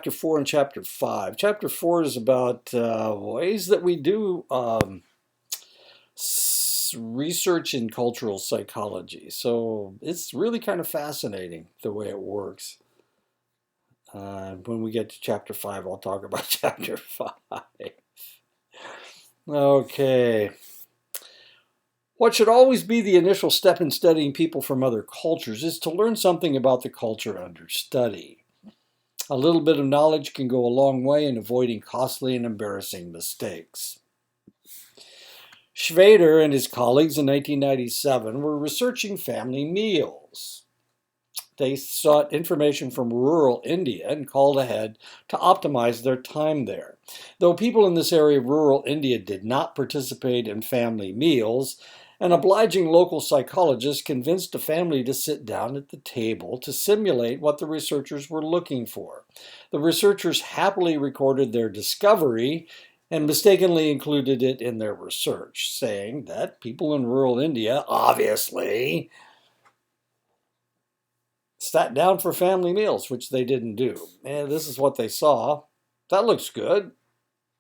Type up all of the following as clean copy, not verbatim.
Chapter 4 and Chapter 5. Chapter 4 is about ways that we do research in cultural psychology. So it's really kind of fascinating the way it works. When we get to Chapter 5, I'll talk about Chapter 5. Okay. What should always be the initial step in studying people from other cultures is to learn something about the culture under study. A little bit of knowledge can go a long way in avoiding costly and embarrassing mistakes. Schrader and his colleagues in 1997 were researching family meals. They sought information from rural India and called ahead to optimize their time there. Though people in this area of rural India did not participate in family meals, an obliging local psychologist convinced a family to sit down at the table to simulate what the researchers were looking for. The researchers happily recorded their discovery and mistakenly included it in their research, saying that people in rural India obviously sat down for family meals, which they didn't do. And this is what they saw. That looks good.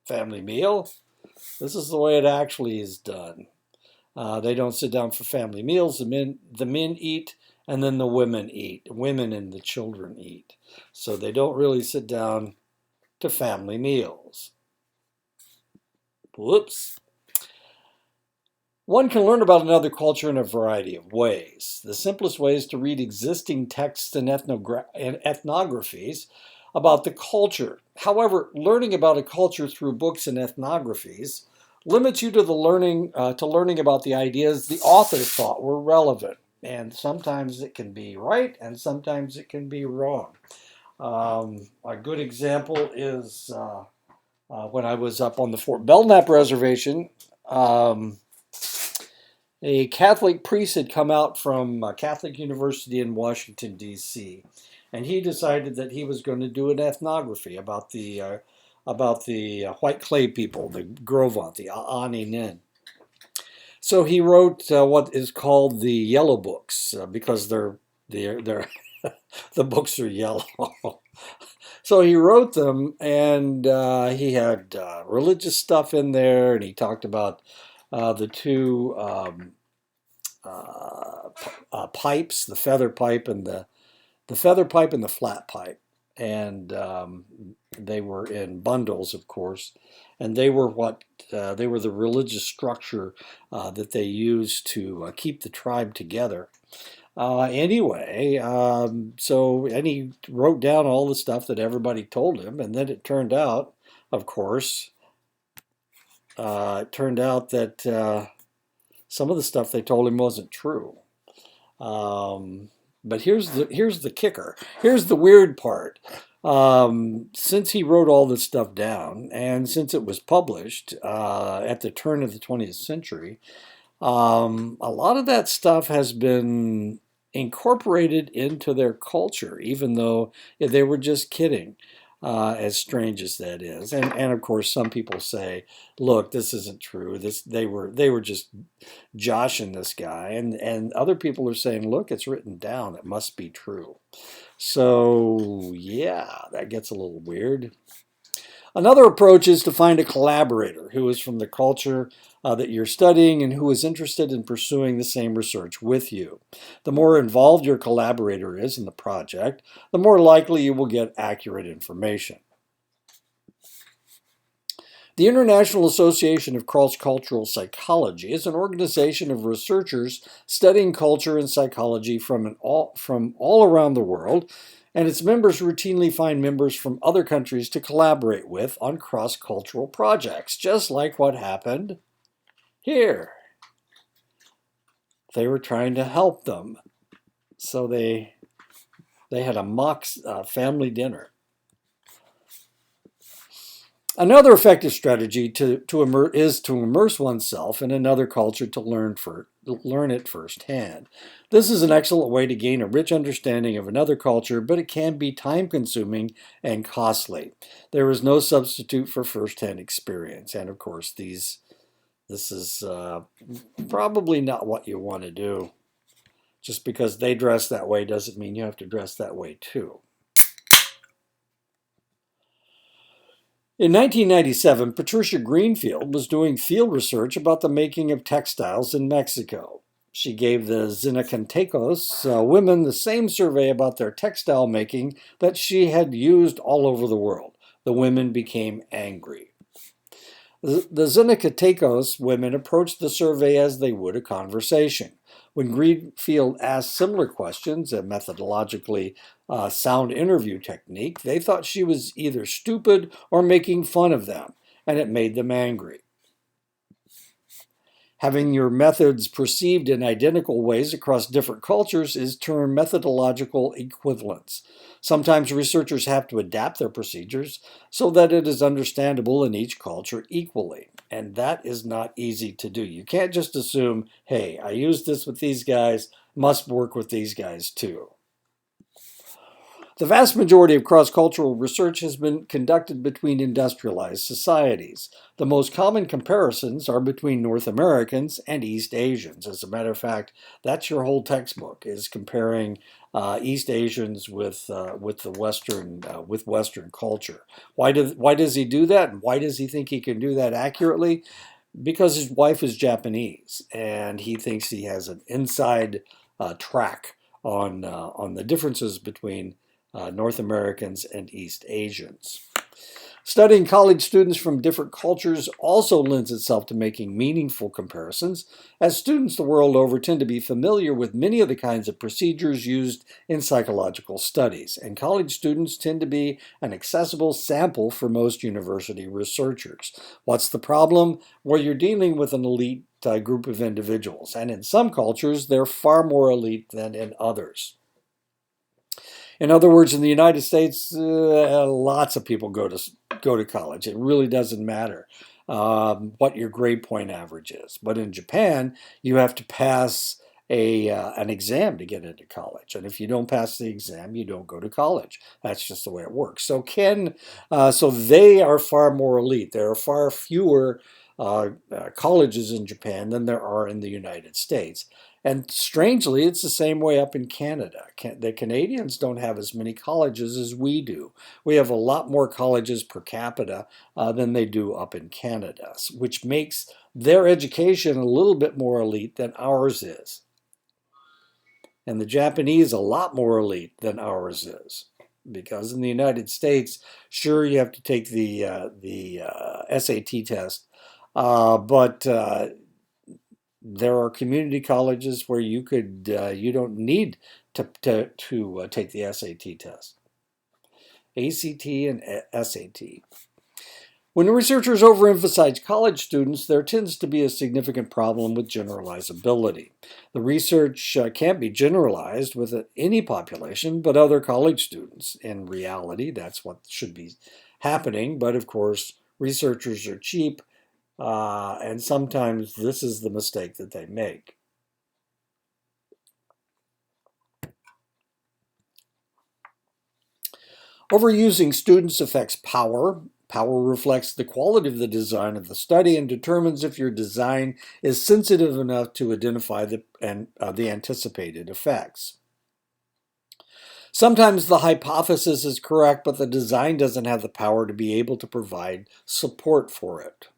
Family meal. This is the way it actually is done. They don't sit down for family meals. The men eat, and then the women eat. Women and the children eat. So they don't really sit down to family meals. Whoops. One can learn about another culture in a variety of ways. The simplest way is to read existing texts and ethnographies about the culture. However, learning about a culture through books and ethnographies limits you to learning about the ideas the author thought were relevant. And sometimes it can be right, and sometimes it can be wrong. A good example is when I was up on the Fort Belknap Reservation. A Catholic priest had come out from Catholic University in Washington, D.C., and he decided that he was going to do an ethnography about the white clay people, the Grovant, the Aaninin. So he wrote what is called the Yellow Books because they're the books are yellow. So he wrote them, and he had religious stuff in there, and he talked about the two pipes, the feather pipe and the feather pipe and the flat pipe, and they were in bundles, of course, and they were they were the religious structure that they used to keep the tribe together. Anyway, and he wrote down all the stuff that everybody told him, and then it turned out, of course, that some of the stuff they told him wasn't true. But here's the kicker. Here's the weird part. Since he wrote all this stuff down, and since it was published at the turn of the 20th century, a lot of that stuff has been incorporated into their culture, even though they were just kidding. As strange as that is, and of course, some people say, "Look, this isn't true. They were just joshing this guy," and other people are saying, "Look, it's written down. It must be true." So yeah, that gets a little weird. Another approach is to find a collaborator who is from the culture that you're studying and who is interested in pursuing the same research with you. The more involved your collaborator is in the project, the more likely you will get accurate information. The International Association of Cross-Cultural Psychology is an organization of researchers studying culture and psychology from all around the world, and its members routinely find members from other countries to collaborate with on cross-cultural projects, just like what happened here. They were trying to help them, so they had a mock family dinner. Another effective strategy is to immerse oneself in another culture to learn it firsthand. This is an excellent way to gain a rich understanding of another culture, but it can be time-consuming and costly. There is no substitute for firsthand experience, and of course, this is probably not what you want to do. Just because they dress that way doesn't mean you have to dress that way too. In 1997, Patricia Greenfield was doing field research about the making of textiles in Mexico. She gave the Zinacantecos women the same survey about their textile making that she had used all over the world. The women became angry. The Zinacantecos women approached the survey as they would a conversation. When Greenfield asked similar questions, a methodologically sound interview technique, they thought she was either stupid or making fun of them, and it made them angry. Having your methods perceived in identical ways across different cultures is termed methodological equivalence. Sometimes researchers have to adapt their procedures so that it is understandable in each culture equally. And that is not easy to do. You can't just assume, hey, I used this with these guys, must work with these guys too. The vast majority of cross-cultural research has been conducted between industrialized societies. The most common comparisons are between North Americans and East Asians. As a matter of fact, that's your whole textbook, is comparing East Asians with the Western culture. Why does he do that? And why does he think he can do that accurately? Because his wife is Japanese, and he thinks he has an inside track on the differences between North Americans and East Asians. Studying college students from different cultures also lends itself to making meaningful comparisons, as students the world over tend to be familiar with many of the kinds of procedures used in psychological studies, and college students tend to be an accessible sample for most university researchers. What's the problem? Well, you're dealing with an elite group of individuals, and in some cultures, they're far more elite than in others. In other words, in the United States, lots of people go to college. It really doesn't matter what your grade point average is. But in Japan, you have to pass an exam to get into college, and if you don't pass the exam, you don't go to college. That's just the way it works. So they are far more elite. There are far fewer colleges in Japan than there are in the United States. And strangely, it's the same way up in Canada. The Canadians don't have as many colleges as we do. We have a lot more colleges per capita than they do up in Canada, which makes their education a little bit more elite than ours is. And the Japanese a lot more elite than ours is. Because in the United States, sure, you have to take the SAT test, but there are community colleges where you don't need to take the SAT test. ACT and SAT. When researchers overemphasize college students, there tends to be a significant problem with generalizability. The research can't be generalized with any population but other college students. In reality, that's what should be happening, but of course, researchers are cheap, and sometimes this is the mistake that they make. Overusing students affects power. Power reflects the quality of the design of the study and determines if your design is sensitive enough to identify the anticipated effects. Sometimes the hypothesis is correct, but the design doesn't have the power to be able to provide support for it.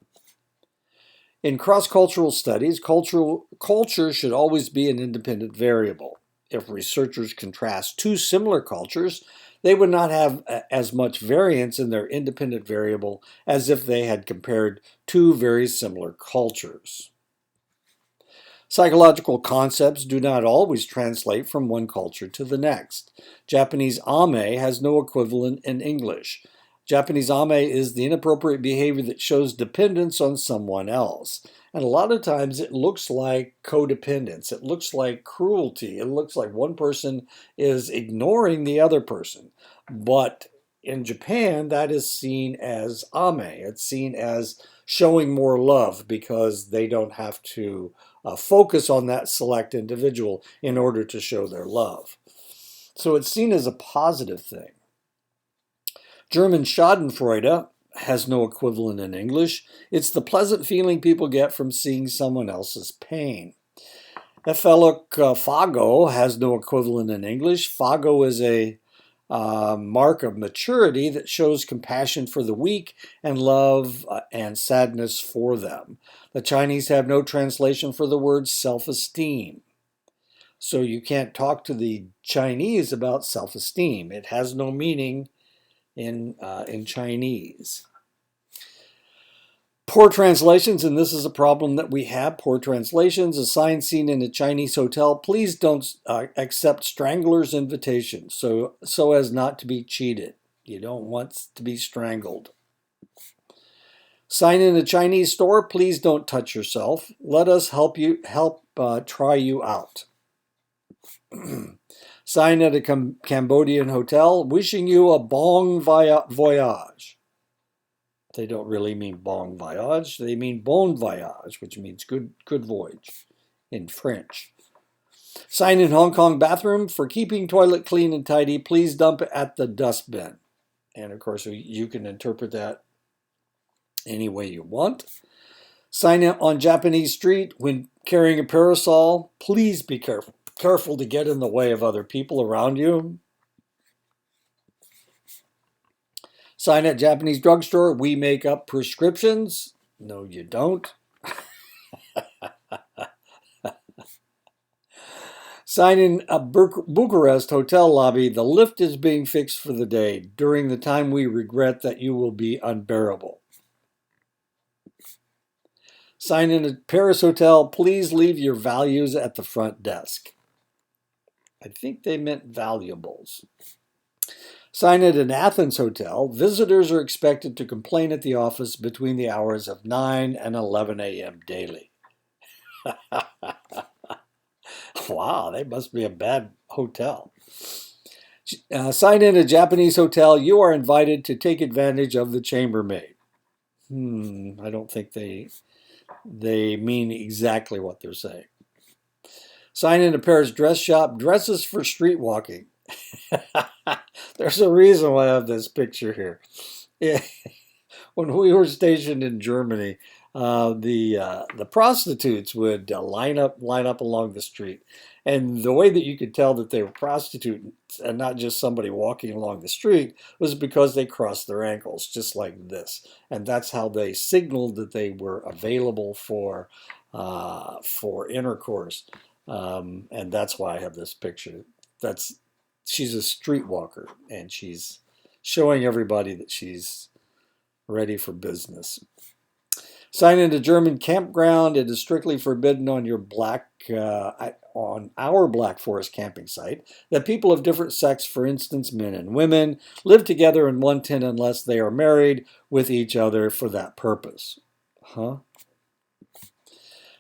In cross-cultural studies, culture should always be an independent variable. If researchers contrast two similar cultures, they would not have as much variance in their independent variable as if they had compared two very similar cultures. Psychological concepts do not always translate from one culture to the next. Japanese ame has no equivalent in English. Japanese ame is the inappropriate behavior that shows dependence on someone else. And a lot of times it looks like codependence. It looks like cruelty. It looks like one person is ignoring the other person. But in Japan, that is seen as ame. It's seen as showing more love because they don't have to focus on that select individual in order to show their love. So it's seen as a positive thing. German Schadenfreude has no equivalent in English. It's the pleasant feeling people get from seeing someone else's pain. Ephelophago has no equivalent in English. Phago is a mark of maturity that shows compassion for the weak and love and sadness for them. The Chinese have no translation for the word self-esteem. So you can't talk to the Chinese about self-esteem. It has no meaning in Chinese. Poor translations, and this is a problem that we have. Poor translations. A sign seen in a Chinese hotel: please don't accept stranglers' invitations, so as not to be cheated. You don't want to be strangled. Sign in a Chinese store: please don't touch yourself. Let us help try you out. Sign at a Cambodian hotel: wishing you a bon voyage. They don't really mean bon voyage. They mean bon voyage, which means good voyage in French. Sign in Hong Kong bathroom: for keeping toilet clean and tidy, please dump it at the dustbin. And of course, you can interpret that any way you want. Sign in on Japanese street: when carrying a parasol, please be careful to get in the way of other people around you. Sign at Japanese drugstore: we make up prescriptions. No, you don't. Sign in a Bucharest hotel lobby: the lift is being fixed for the day. During the time we regret that you will be unbearable. Sign in a Paris hotel: please leave your values at the front desk. I think they meant valuables. Sign at an Athens hotel: visitors are expected to complain at the office between the hours of 9 and 11 a.m. daily. Wow, they must be a bad hotel. Sign in a Japanese hotel: you are invited to take advantage of the chambermaid. I don't think they mean exactly what they're saying. Sign in a Paris dress shop: dresses for street walking. There's a reason why I have this picture here. Yeah. When we were stationed in Germany, the prostitutes would line up along the street, and the way that you could tell that they were prostitutes and not just somebody walking along the street was because they crossed their ankles just like this, and that's how they signaled that they were available for intercourse. And that's why I have this picture. She's a streetwalker, and she's showing everybody that she's ready for business. Sign in a German campground: it is strictly forbidden on our Black Forest camping site that people of different sex, for instance men and women, live together in one tent unless they are married with each other for that purpose.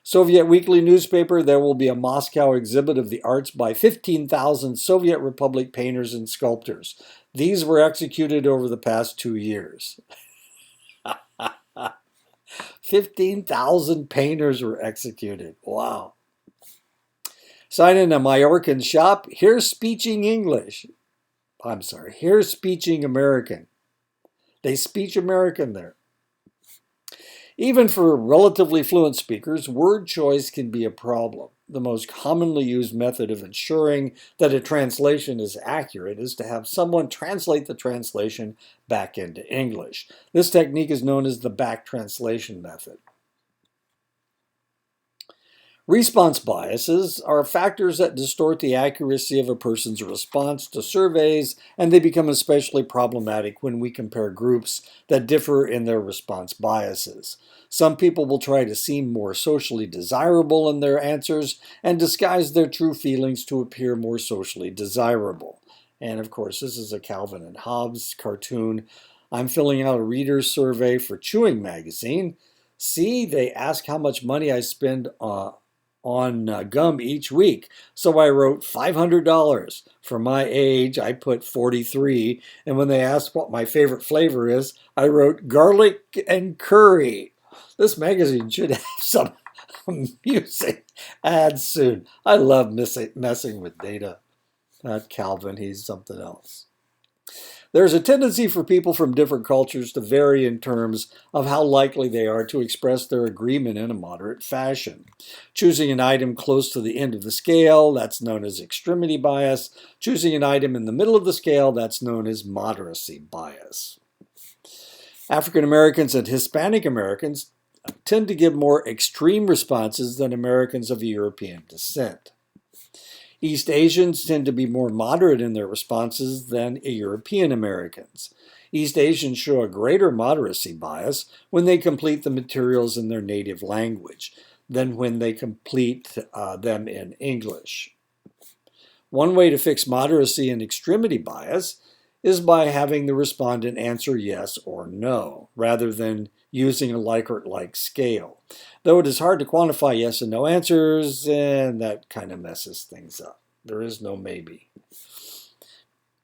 Soviet weekly newspaper: there will be a Moscow exhibit of the arts by 15,000 Soviet Republic painters and sculptors. These were executed over the past 2 years. 15,000 painters were executed. Wow. Sign in a Mallorcan shop: here's speaking English. Here's speaking American. They speak American there. Even for relatively fluent speakers, word choice can be a problem. The most commonly used method of ensuring that a translation is accurate is to have someone translate the translation back into English. This technique is known as the back translation method. Response biases are factors that distort the accuracy of a person's response to surveys, and they become especially problematic when we compare groups that differ in their response biases. Some people will try to seem more socially desirable in their answers and disguise their true feelings to appear more socially desirable. And of course, this is a Calvin and Hobbes cartoon. I'm filling out a reader's survey for Chewing Magazine. See, they ask how much money I spend on gum each week. So I wrote $500. For my age, I put 43. And when they asked what my favorite flavor is, I wrote garlic and curry. This magazine should have some music ads soon. I love messing with data. Not Calvin, he's something else. There's a tendency for people from different cultures to vary in terms of how likely they are to express their agreement in a moderate fashion. Choosing an item close to the end of the scale, that's known as extremity bias. Choosing an item in the middle of the scale, that's known as moderacy bias. African Americans and Hispanic Americans tend to give more extreme responses than Americans of European descent. East Asians tend to be more moderate in their responses than European Americans. East Asians show a greater moderacy bias when they complete the materials in their native language than when they complete them in English. One way to fix moderacy and extremity bias is by having the respondent answer yes or no, rather than using a Likert-like scale. Though it is hard to quantify yes and no answers, and that kind of messes things up. There is no maybe.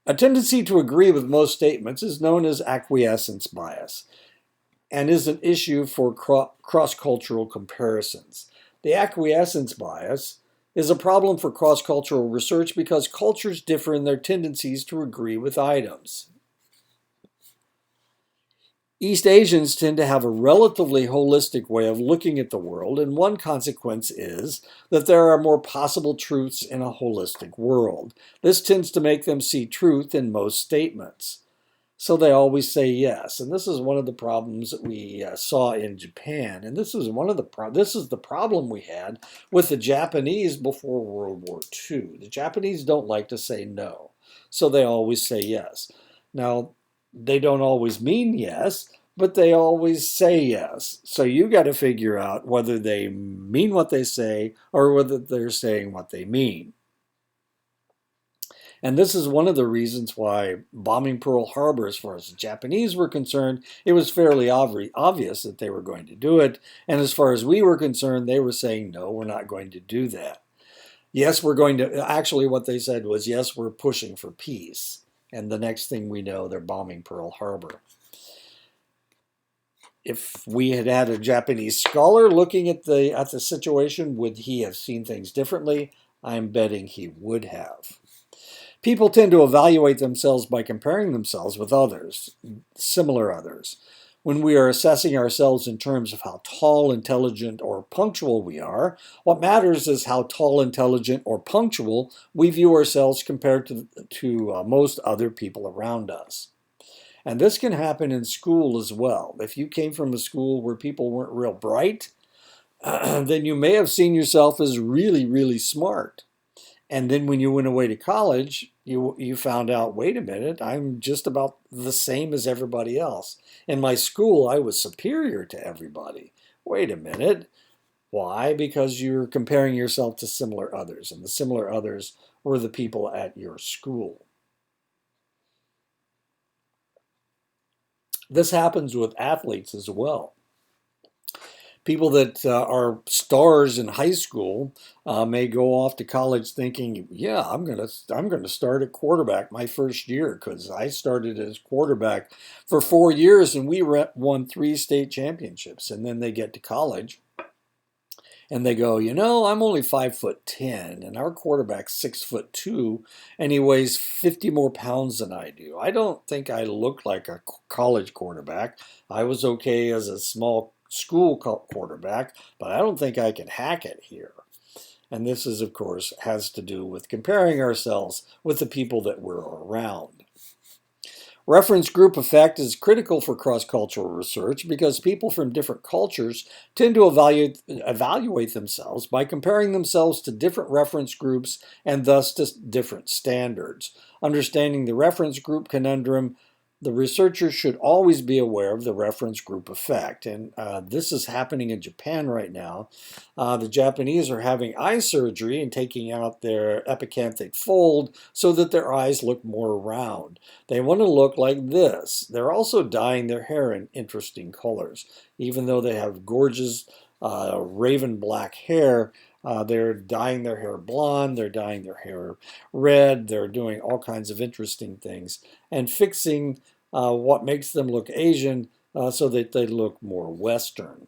A tendency to agree with most statements is known as acquiescence bias and is an issue for cross-cultural comparisons. The acquiescence bias is a problem for cross-cultural research because cultures differ in their tendencies to agree with items. East Asians tend to have a relatively holistic way of looking at the world, and one consequence is that there are more possible truths in a holistic world. This tends to make them see truth in most statements. So they always say yes, and this is one of the problems that we saw in Japan, and this is the problem we had with the Japanese before World War II. The Japanese don't like to say no, so they always say yes. Now, they don't always mean yes, but they always say yes. So you got to figure out whether they mean what they say or whether they're saying what they mean. And this is one of the reasons why bombing Pearl Harbor, as far as the Japanese were concerned, it was fairly obvious that they were going to do it. And as far as we were concerned, they were saying, no, we're not going to do that. Yes, we're going to, actually what they said was, yes, we're pushing for peace. And the next thing we know, they're bombing Pearl Harbor. If we had had a Japanese scholar looking at the situation, would he have seen things differently? I'm betting he would have. People tend to evaluate themselves by comparing themselves with others, similar others. When we are assessing ourselves in terms of how tall, intelligent, or punctual we are, what matters is how tall, intelligent, or punctual we view ourselves compared to most other people around us. And this can happen in school as well. If you came from a school where people weren't real bright, then you may have seen yourself as really, really smart. And then when you went away to college, you found out, wait a minute, I'm just about the same as everybody else. In my school, I was superior to everybody. Wait a minute. Why? Because you're comparing yourself to similar others, and the similar others were the people at your school. This happens with athletes as well. People that are stars in high school may go off to college thinking, "Yeah, I'm gonna start at quarterback my first year because I started as quarterback for 4 years and we won 3 state championships." And then they get to college and they go, I'm only 5'10", and our quarterback's 6'2", and he weighs 50 more pounds than I do. I don't think I look like a college quarterback. I was okay as a small school quarterback, but I don't think I can hack it here. And this is, of course, has to do with comparing ourselves with the people that we're around. Reference group effect is critical for cross-cultural research because people from different cultures tend to evaluate themselves by comparing themselves to different reference groups and thus to different standards. Understanding the reference group conundrum, the researchers should always be aware of the reference group effect. And this is happening in Japan right now. The Japanese are having eye surgery and taking out their epicanthic fold so that their eyes look more round. They want to look like this. They're also dyeing their hair in interesting colors. Even though they have gorgeous raven black hair, they're dyeing their hair blonde, they're dyeing their hair red, they're doing all kinds of interesting things and fixing what makes them look Asian so that they look more Western.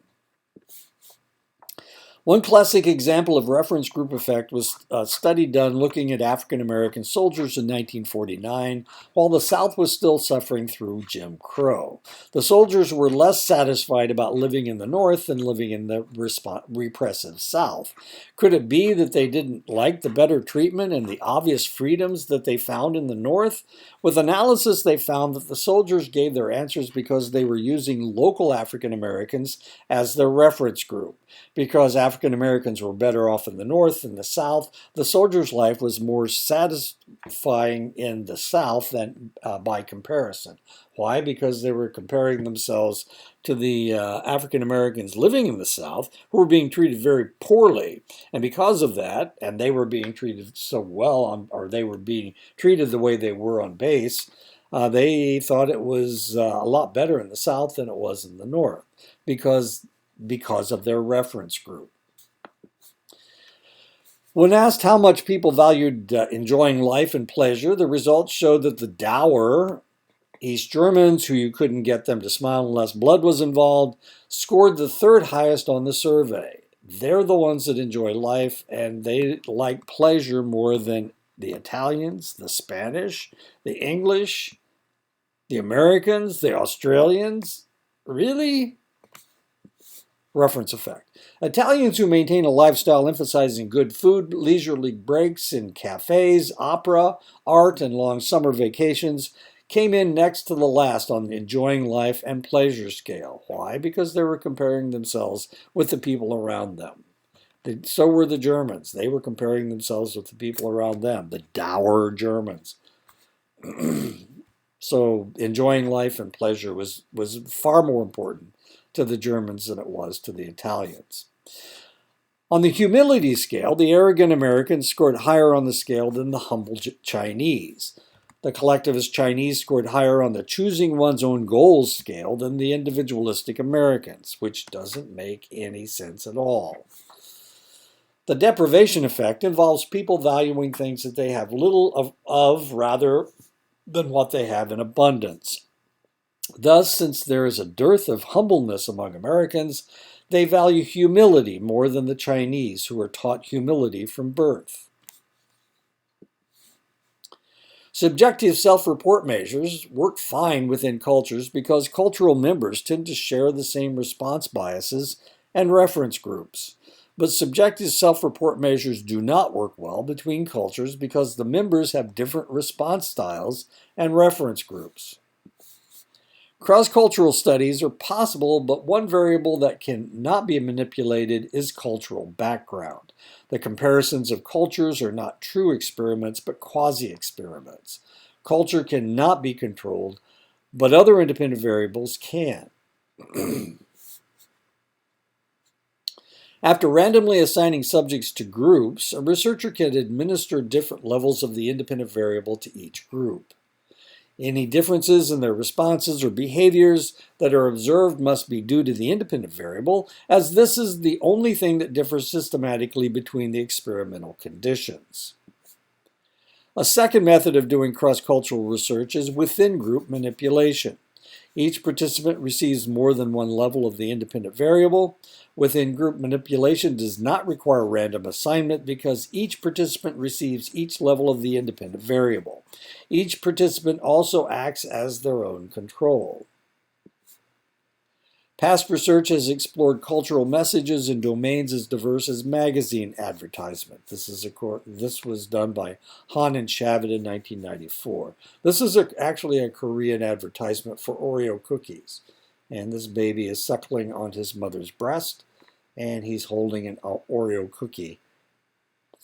One classic example of reference group effect was a study done looking at African American soldiers in 1949 while the South was still suffering through Jim Crow. The soldiers were less satisfied about living in the North than living in the repressive South. Could it be that they didn't like the better treatment and the obvious freedoms that they found in the North? With analysis, they found that the soldiers gave their answers because they were using local African Americans as their reference group. Because African Americans were better off in the North than the South, the soldier's life was more satisfying in the South than by comparison. Why? Because they were comparing themselves to the African Americans living in the South who were being treated very poorly. And because of that, and they were being treated so well, or they were being treated the way they were on base, they thought it was a lot better in the South than it was in the North because of their reference group. When asked how much people valued enjoying life and pleasure, the results showed that the dour East Germans, who you couldn't get them to smile unless blood was involved, scored the third highest on the survey. They're the ones that enjoy life, and they like pleasure more than the Italians, the Spanish, the English, the Americans, the Australians. Really? Reference effect. Italians who maintain a lifestyle emphasizing good food, leisurely breaks in cafes, opera, art, and long summer vacations came in next to the last on the enjoying life and pleasure scale. Why? Because they were comparing themselves with the people around them. So were the Germans. They were comparing themselves with the people around them, the dour Germans. So enjoying life and pleasure was far more important to the Germans than it was to the Italians. On the humility scale, the arrogant Americans scored higher on the scale than the humble Chinese. The collectivist Chinese scored higher on the choosing one's own goals scale than the individualistic Americans, which doesn't make any sense at all. The deprivation effect involves people valuing things that they have little of rather than what they have in abundance. Thus, since there is a dearth of humbleness among Americans, they value humility more than the Chinese, who are taught humility from birth. Subjective self-report measures work fine within cultures because cultural members tend to share the same response biases and reference groups. But subjective self-report measures do not work well between cultures because the members have different response styles and reference groups. Cross-cultural studies are possible, but one variable that cannot be manipulated is cultural background. The comparisons of cultures are not true experiments, but quasi-experiments. Culture cannot be controlled, but other independent variables can. After randomly assigning subjects to groups, a researcher can administer different levels of the independent variable to each group. Any differences in their responses or behaviors that are observed must be due to the independent variable, as this is the only thing that differs systematically between the experimental conditions. A second method of doing cross-cultural research is within-group manipulation. Each participant receives more than one level of the independent variable. Within-group manipulation does not require random assignment because each participant receives each level of the independent variable. Each participant also acts as their own control. Past research has explored cultural messages in domains as diverse as magazine advertisement. This was done by Han and Shavit in 1994. This is actually a Korean advertisement for Oreo cookies. And this baby is suckling on his mother's breast, and he's holding an Oreo cookie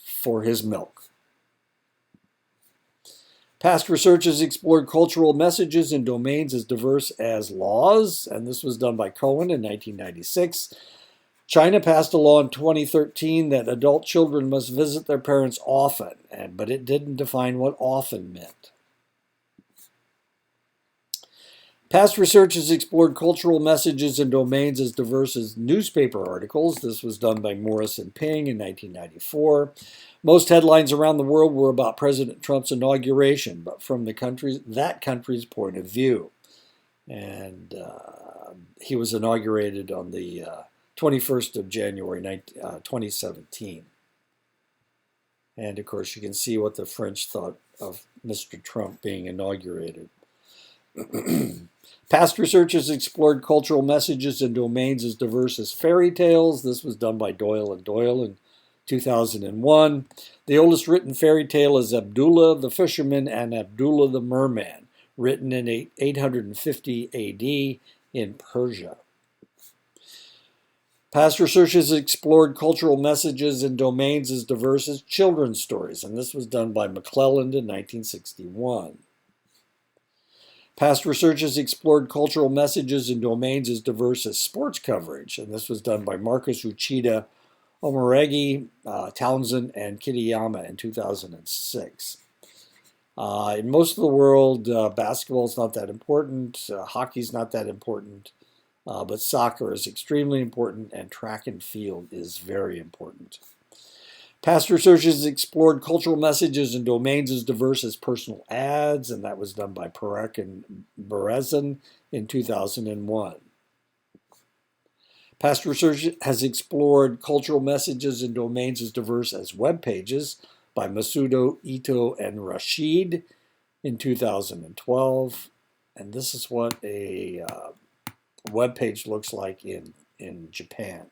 for his milk. Past research has explored cultural messages in domains as diverse as laws, and this was done by Cohen in 1996. China passed a law in 2013 that adult children must visit their parents often, but it didn't define what often meant. Past research has explored cultural messages in domains as diverse as newspaper articles. This was done by Morris and Ping in 1994. Most headlines around the world were about President Trump's inauguration, but from that country's point of view. And he was inaugurated on the 21st of January 2017. And of course, you can see what the French thought of Mr. Trump being inaugurated. Past researchers explored cultural messages and domains as diverse as fairy tales. This was done by Doyle and Doyle in 2001. The oldest written fairy tale is Abdullah the Fisherman and Abdullah the Merman, written in 850 AD in Persia. Past researchers explored cultural messages and domains as diverse as children's stories, and this was done by McClelland in 1961. Past researchers explored cultural messages and domains as diverse as sports coverage, and this was done by Marcus Uchida, Omoregi, Townsend, and Kitayama in 2006. In most of the world, basketball is not that important, hockey is not that important, but soccer is extremely important, and track and field is very important. Past researchers explored cultural messages and domains as diverse as personal ads, and that was done by Parekh and Berezin in 2001. Past research has explored cultural messages and domains as diverse as web pages by Masudo, Ito, and Rashid in 2012. And this is what a web page looks like in Japan.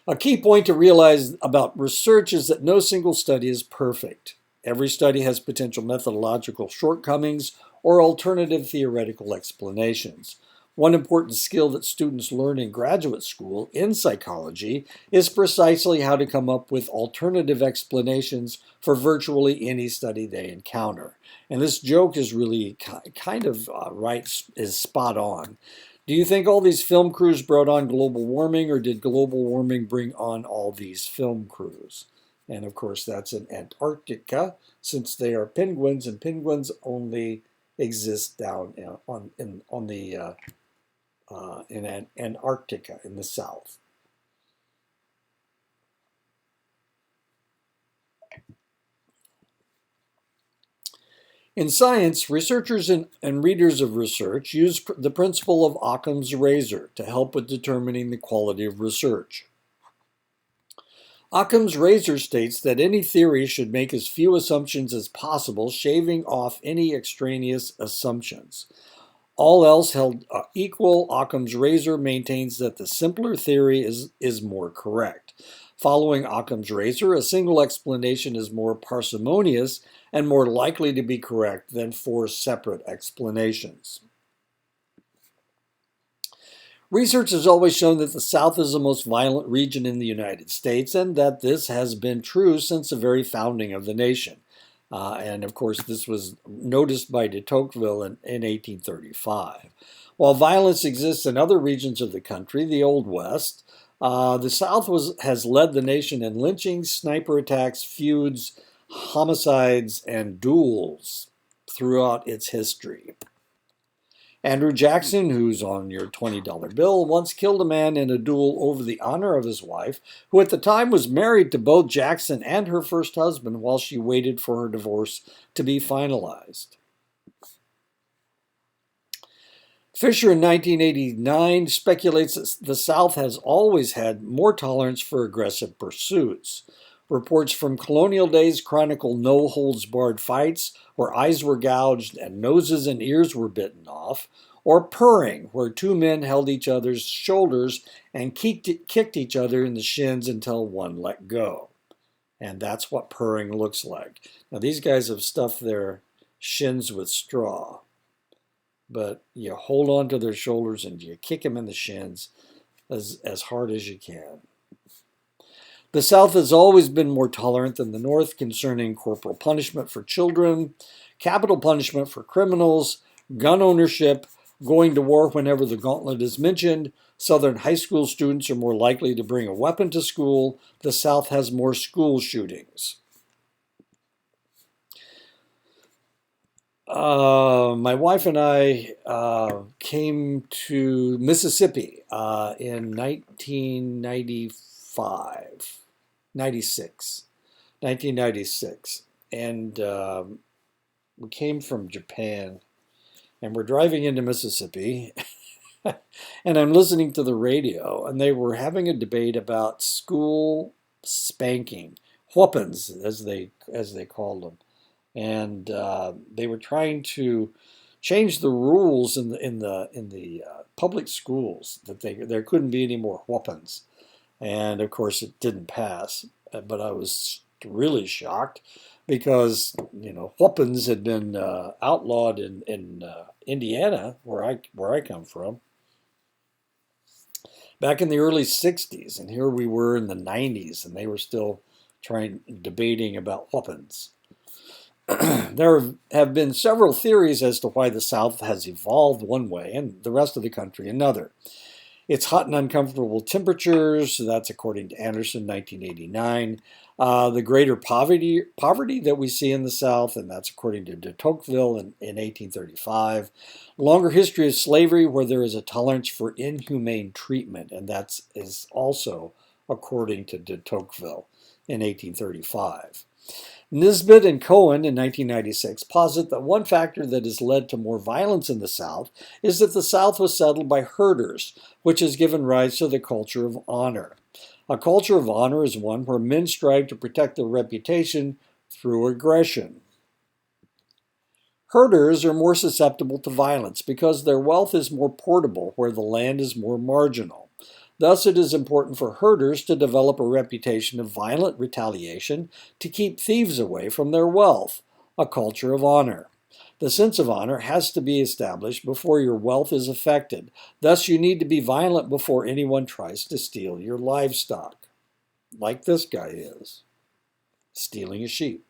A key point to realize about research is that no single study is perfect. Every study has potential methodological shortcomings or alternative theoretical explanations. One important skill that students learn in graduate school in psychology is precisely how to come up with alternative explanations for virtually any study they encounter. And this joke is really kind of is spot on. Do you think all these film crews brought on global warming, or did global warming bring on all these film crews? And of course, that's in Antarctica, since they are penguins, and penguins only exist down in Antarctica in the south. In science, researchers and readers of research use the principle of Occam's razor to help with determining the quality of research. Occam's razor states that any theory should make as few assumptions as possible, shaving off any extraneous assumptions. All else held equal, Occam's razor maintains that the simpler theory is more correct. Following Occam's razor, a single explanation is more parsimonious and more likely to be correct than four separate explanations. Research has always shown that the South is the most violent region in the United States, and that this has been true since the very founding of the nation. And of course, this was noticed by de Tocqueville in 1835. While violence exists in other regions of the country, the Old West, the South has led the nation in lynchings, sniper attacks, feuds, homicides, and duels throughout its history. Andrew Jackson, who's on your $20 bill, once killed a man in a duel over the honor of his wife, who at the time was married to both Jackson and her first husband while she waited for her divorce to be finalized. Fisher in 1989 speculates that the South has always had more tolerance for aggressive pursuits. Reports from colonial days chronicle no-holds-barred fights where eyes were gouged and noses and ears were bitten off, or purring, where two men held each other's shoulders and kicked each other in the shins until one let go. And that's what purring looks like. Now, these guys have stuffed their shins with straw, but you hold on to their shoulders and you kick them in the shins as hard as you can. The South has always been more tolerant than the North concerning corporal punishment for children, capital punishment for criminals, gun ownership, going to war whenever the gauntlet is mentioned. Southern high school students are more likely to bring a weapon to school. The South has more school shootings. My wife and I came to Mississippi in 1996, and we came from Japan, and we're driving into Mississippi, And I'm listening to the radio, and they were having a debate about school spanking, whoopings as they called them, and they were trying to change the rules in the public schools that there couldn't be any more whoopings, and of course it didn't pass. But I was really shocked because whoopings had been outlawed in Indiana, where I come from, back in the early 60s, and here we were in the 90s, and they were still debating about weapons. There have been several theories as to why the South has evolved one way and the rest of the country another. It's hot and uncomfortable temperatures. That's according to Anderson, 1989. The greater poverty that we see in the South, and that's according to de Tocqueville in 1835. Longer history of slavery, where there is a tolerance for inhumane treatment, and that is also according to de Tocqueville in 1835. Nisbet and Cohen in 1996 posit that one factor that has led to more violence in the South is that the South was settled by herders, which has given rise to the culture of honor. A culture of honor is one where men strive to protect their reputation through aggression. Herders are more susceptible to violence because their wealth is more portable where the land is more marginal. Thus, it is important for herders to develop a reputation of violent retaliation to keep thieves away from their wealth, a culture of honor. The sense of honor has to be established before your wealth is affected. Thus, you need to be violent before anyone tries to steal your livestock, like this guy is, stealing a sheep.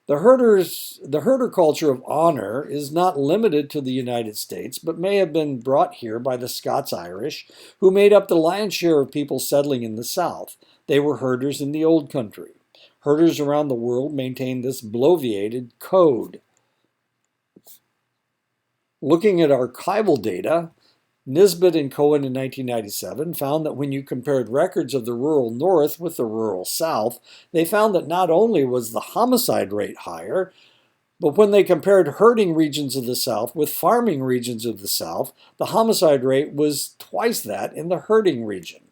The herder culture of honor is not limited to the United States, but may have been brought here by the Scots-Irish, who made up the lion's share of people settling in the South. They were herders in the Old Country. Herders around the world maintain this bloviated code. Looking at archival data, Nisbet and Cohen in 1997 found that when you compared records of the rural North with the rural South, they found that not only was the homicide rate higher, but when they compared herding regions of the South with farming regions of the South, the homicide rate was twice that in the herding region.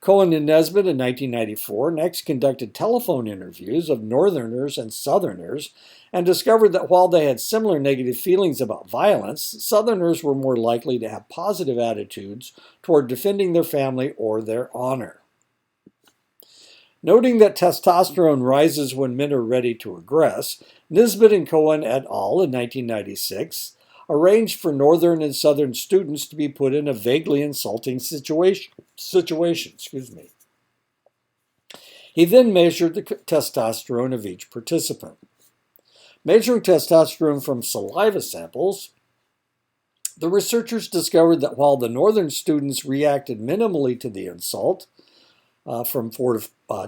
Cohen and Nisbet in 1994 next conducted telephone interviews of Northerners and Southerners and discovered that while they had similar negative feelings about violence, Southerners were more likely to have positive attitudes toward defending their family or their honor. Noting that testosterone rises when men are ready to aggress, Nisbet and Cohen et al. In 1996 arranged for Northern and Southern students to be put in a vaguely insulting situation. He then measured the testosterone of each participant. Measuring testosterone from saliva samples, the researchers discovered that while the Northern students reacted minimally to the insult, from 4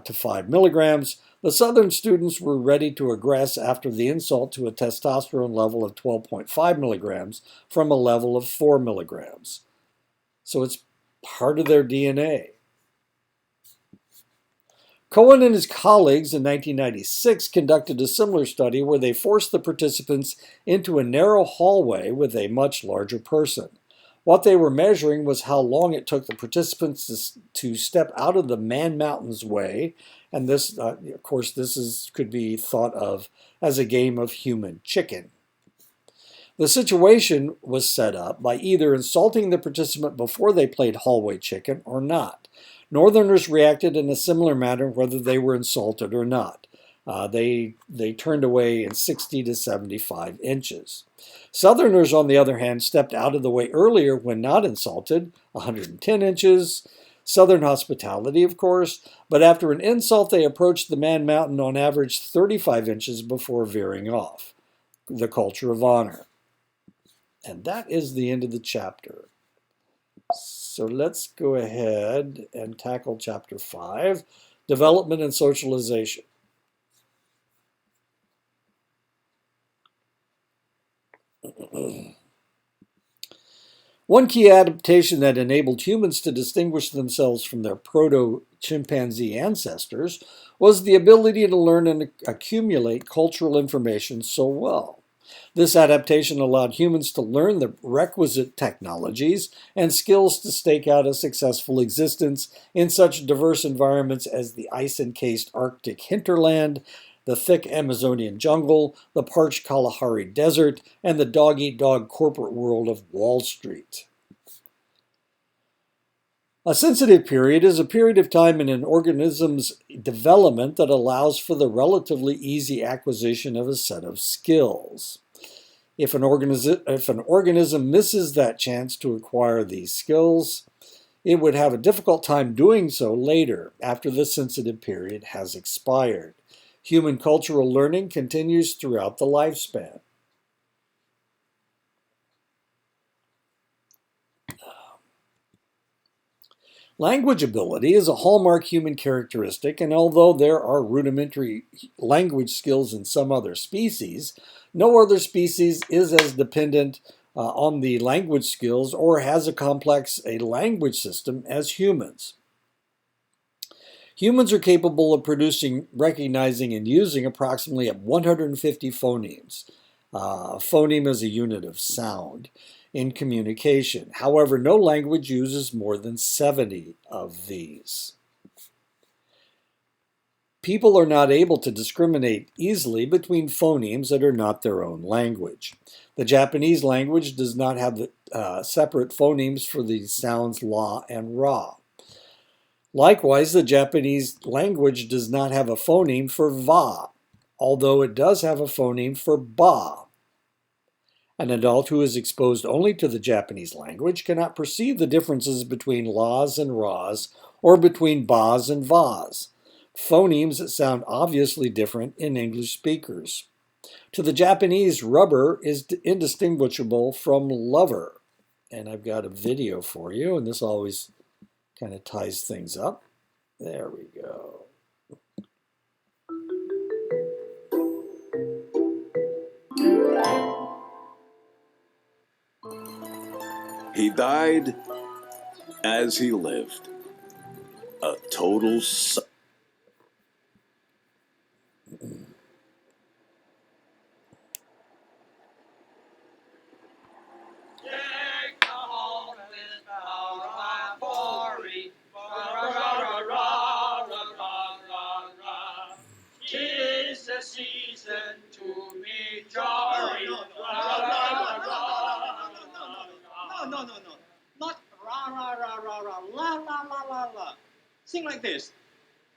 to 5 milligrams, the Southern students were ready to aggress after the insult to a testosterone level of 12.5 milligrams from a level of 4 milligrams. So it's part of their DNA. Cohen and his colleagues in 1996 conducted a similar study where they forced the participants into a narrow hallway with a much larger person. What they were measuring was how long it took the participants to step out of the Man Mountain's way, and this, of course, could be thought of as a game of human chicken. The situation was set up by either insulting the participant before they played hallway chicken or not. Northerners reacted in a similar manner whether they were insulted or not. They turned away in 60 to 75 inches. Southerners, on the other hand, stepped out of the way earlier when not insulted, 110 inches. Southern hospitality, of course, but after an insult, they approached the Man Mountain on average 35 inches before veering off. The culture of honor. And that is the end of the chapter. So let's go ahead and tackle chapter 5, development and socialization. One key adaptation that enabled humans to distinguish themselves from their proto-chimpanzee ancestors was the ability to learn and accumulate cultural information so well. This adaptation allowed humans to learn the requisite technologies and skills to stake out a successful existence in such diverse environments as the ice-encased Arctic hinterland, the thick Amazonian jungle, the parched Kalahari Desert, and the dog-eat-dog corporate world of Wall Street. A sensitive period is a period of time in an organism's development that allows for the relatively easy acquisition of a set of skills. If an organism misses that chance to acquire these skills, it would have a difficult time doing so later, after the sensitive period has expired. Human cultural learning continues throughout the lifespan. Language ability is a hallmark human characteristic, and although there are rudimentary language skills in some other species, no other species is as dependent on the language skills or has a complex language system as humans. Humans are capable of producing, recognizing, and using approximately 150 phonemes. A phoneme is a unit of sound in communication. However, no language uses more than 70 of these. People are not able to discriminate easily between phonemes that are not their own language. The Japanese language does not have separate phonemes for the sounds la and ra. Likewise, the Japanese language does not have a phoneme for va, although it does have a phoneme for ba. An adult who is exposed only to the Japanese language cannot perceive the differences between las and ras or between bas and vas, phonemes sound obviously different in English speakers. To the Japanese, rubber is indistinguishable from lover. And I've got a video for you, and this always kind of ties things up. There we go. He died as he lived. A total Tis the season to be jolly. No. Not ra ra ra ra ra la la la la la. Sing like this.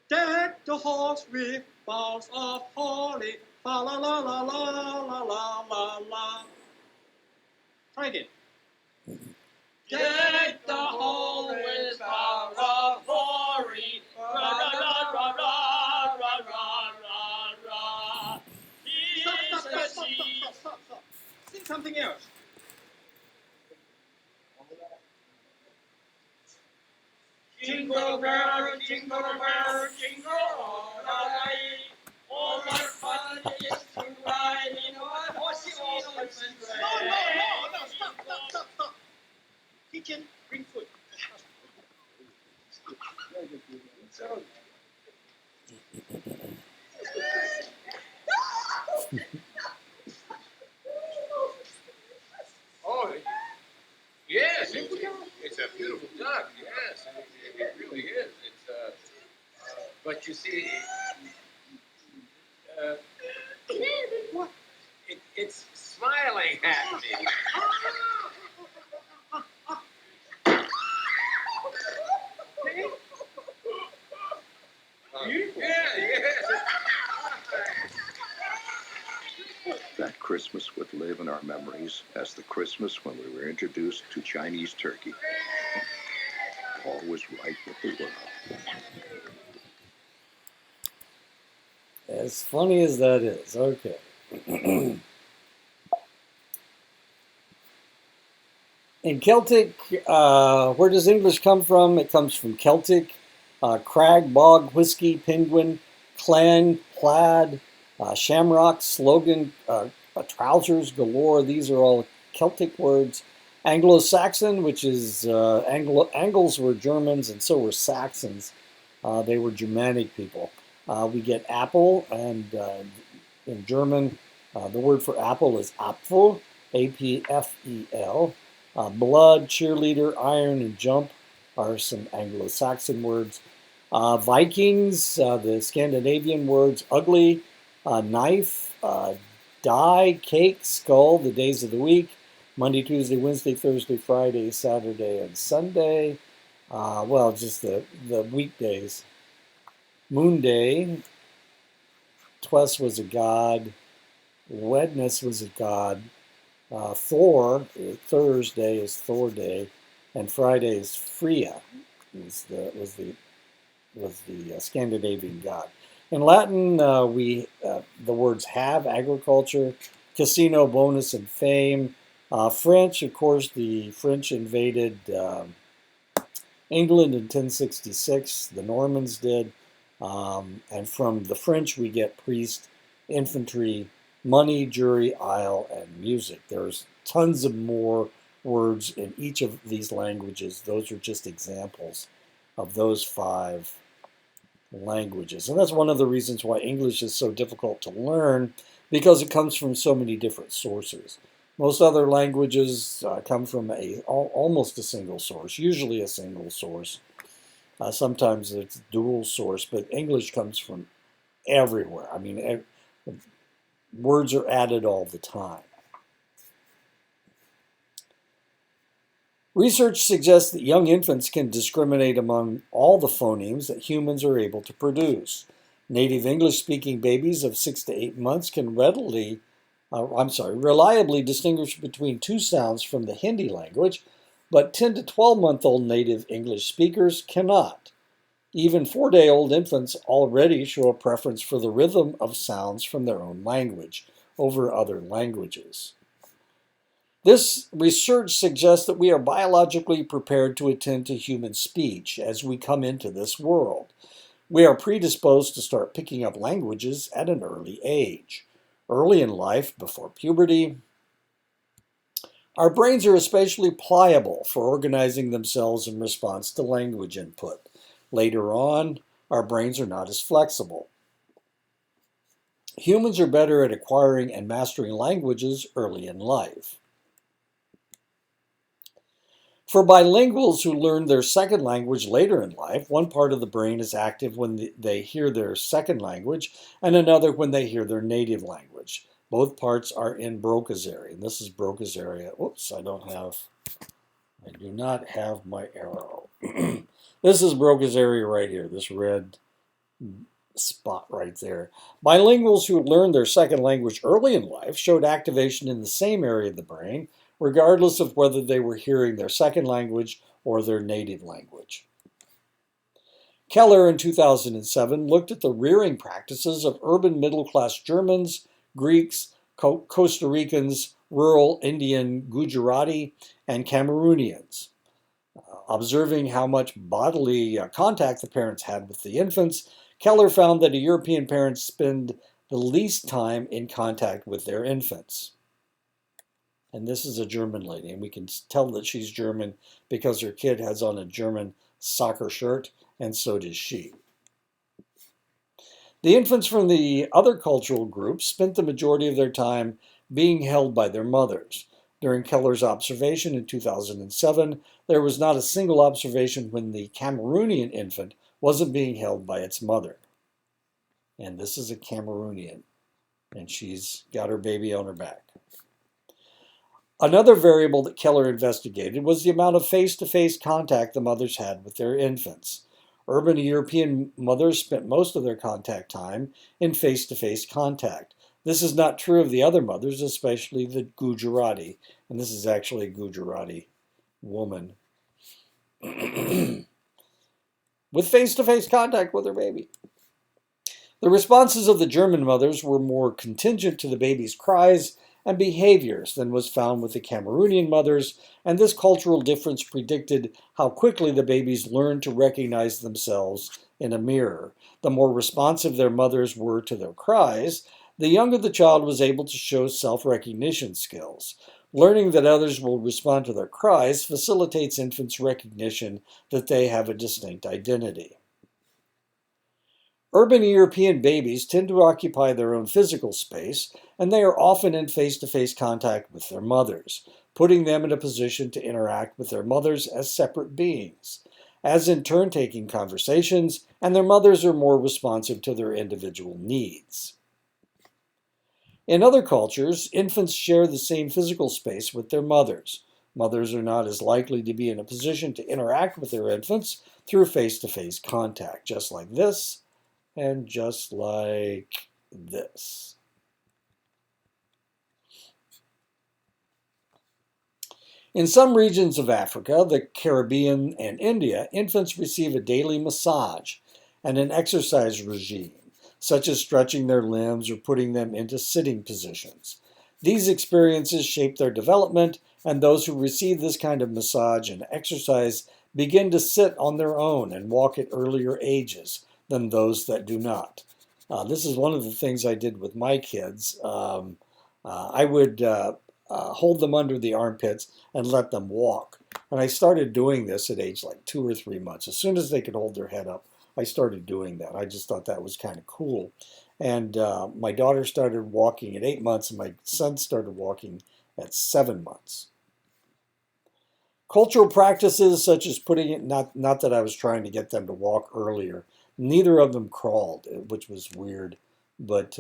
Deck the halls with boughs of holly. La la la la la la la la la. Try again. Deck the hall with boughs of holly. Ra ra ra ra ra ra ra ra. Stop. Sing something else. Jingle bell, jingle all the way. Oh, what fun it is to ride in a horse open sleigh. No, stop. Kitchen, bring food. Oh, yes, it's a beautiful duck. Yes, it really is. It's but you see, What? it's smiling at me. Yes. That Christmas would live in our memories as the Christmas when we were introduced to Chinese turkey. All was right with the world. As funny as that is, okay. In Celtic, where does English come from? It comes from Celtic, crag, bog, whiskey, penguin, clan, plaid, shamrock, slogan, trousers galore. These are all Celtic words. Anglo-Saxon, which is Angles were Germans and so were Saxons. They were Germanic people. We get apple, and in German, The word for apple is Apfel, A-P-F-E-L. Blood, cheerleader, iron, and jump are some Anglo-Saxon words. Vikings, the Scandinavian words ugly, knife, die, cake, skull, the days of the week, Monday, Tuesday, Wednesday, Thursday, Friday, Saturday, and Sunday. Well, just the weekdays. Moon day, Twas was a god, Wednes was a god, Thor, Thursday is Thor day, and Friday is Freya, was the Scandinavian god. In Latin, the words have, agriculture, casino, bonus, and fame. French, of course, the French invaded England in 1066. The Normans did. And from the French, we get priest, infantry, money, jury, isle, and music. There's tons of more words in each of these languages. Those are just examples of those 5 languages. And that's one of the reasons why English is so difficult to learn, because it comes from so many different sources. Most other languages come from almost a single source, usually a single source. Sometimes it's dual source, but English comes from everywhere. I mean, words are added all the time. Research suggests that young infants can discriminate among all the phonemes that humans are able to produce. Native English-speaking babies of 6 to 8 months can reliably distinguish between 2 sounds from the Hindi language, but 10 to 12-month-old native English speakers cannot. Even 4-day-old infants already show a preference for the rhythm of sounds from their own language over other languages. This research suggests that we are biologically prepared to attend to human speech as we come into this world. We are predisposed to start picking up languages at an early age. Early in life, before puberty, our brains are especially pliable for organizing themselves in response to language input. Later on, our brains are not as flexible. Humans are better at acquiring and mastering languages early in life. For bilinguals who learn their second language later in life, one part of the brain is active when they hear their second language and another when they hear their native language. Both parts are in Broca's area. And this is Broca's area. Oops, I do not have my arrow. This is Broca's area right here, this red spot right there. Bilinguals who learned their second language early in life showed activation in the same area of the brain, regardless of whether they were hearing their second language or their native language. Keller in 2007 looked at the rearing practices of urban middle-class Germans, Greeks, Costa Ricans, rural Indian Gujarati, and Cameroonians. Observing how much bodily contact the parents had with the infants, Keller found that European parents spend the least time in contact with their infants. And this is a German lady, and we can tell that she's German because her kid has on a German soccer shirt, and so does she. The infants from the other cultural groups spent the majority of their time being held by their mothers. During Keller's observation in 2007, there was not a single observation when the Cameroonian infant wasn't being held by its mother. And this is a Cameroonian, and she's got her baby on her back. Another variable that Keller investigated was the amount of face-to-face contact the mothers had with their infants. Urban European mothers spent most of their contact time in face-to-face contact. This is not true of the other mothers, especially the Gujarati. And this is actually a Gujarati woman with face-to-face contact with her baby. The responses of the German mothers were more contingent to the baby's cries and behaviors than was found with the Cameroonian mothers, and this cultural difference predicted how quickly the babies learned to recognize themselves in a mirror. The more responsive their mothers were to their cries, the younger the child was able to show self-recognition skills. Learning that others will respond to their cries facilitates infants' recognition that they have a distinct identity. Urban European babies tend to occupy their own physical space, and they are often in face-to-face contact with their mothers, putting them in a position to interact with their mothers as separate beings, as in turn-taking conversations, and their mothers are more responsive to their individual needs. In other cultures, infants share the same physical space with their mothers. Mothers are not as likely to be in a position to interact with their infants through face-to-face contact, just like this and just like this. In some regions of Africa, the Caribbean, and India, infants receive a daily massage and an exercise regime, such as stretching their limbs or putting them into sitting positions. These experiences shape their development, and those who receive this kind of massage and exercise begin to sit on their own and walk at earlier ages than those that do not. This is one of the things I did with my kids. I would hold them under the armpits and let them walk. And I started doing this at age like 2 or 3 months. As soon as they could hold their head up, I started doing that. I just thought that was kind of cool. And my daughter started walking at 8 months, and my son started walking at 7 months. Cultural practices such as putting it, not that I was trying to get them to walk earlier. Neither of them crawled, which was weird, but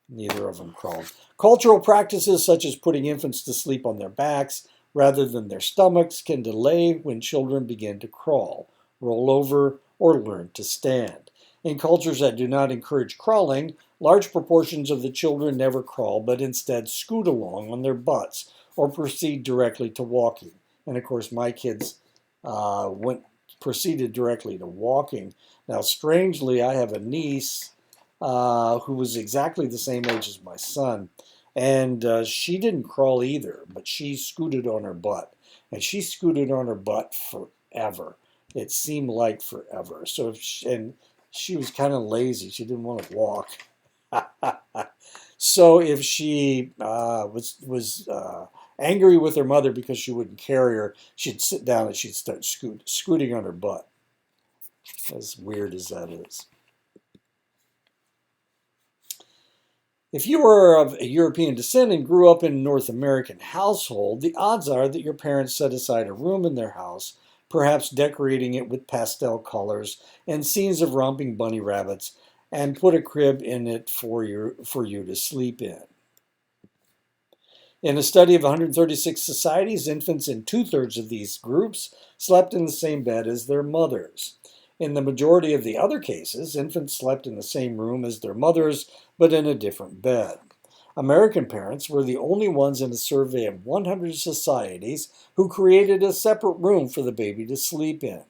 neither of them crawled. Cultural practices such as putting infants to sleep on their backs rather than their stomachs can delay when children begin to crawl, roll over, or learn to stand. In cultures that do not encourage crawling, large proportions of the children never crawl, but instead scoot along on their butts or proceed directly to walking. And of course, my kids proceeded directly to walking. Now, strangely, I have a niece who was exactly the same age as my son, and she didn't crawl either, but she scooted on her butt, and she scooted on her butt forever. It seemed like forever. So, and she was kind of lazy. She didn't want to walk. So if she was angry with her mother because she wouldn't carry her, she'd sit down and she'd start scooting on her butt. As weird as that is. If you are of a European descent and grew up in a North American household, the odds are that your parents set aside a room in their house, perhaps decorating it with pastel colors and scenes of romping bunny rabbits, and put a crib in it for you to sleep in. In a study of 136 societies, infants in 2/3 of these groups slept in the same bed as their mothers. In the majority of the other cases, infants slept in the same room as their mothers, but in a different bed. American parents were the only ones in a survey of 100 societies who created a separate room for the baby to sleep in.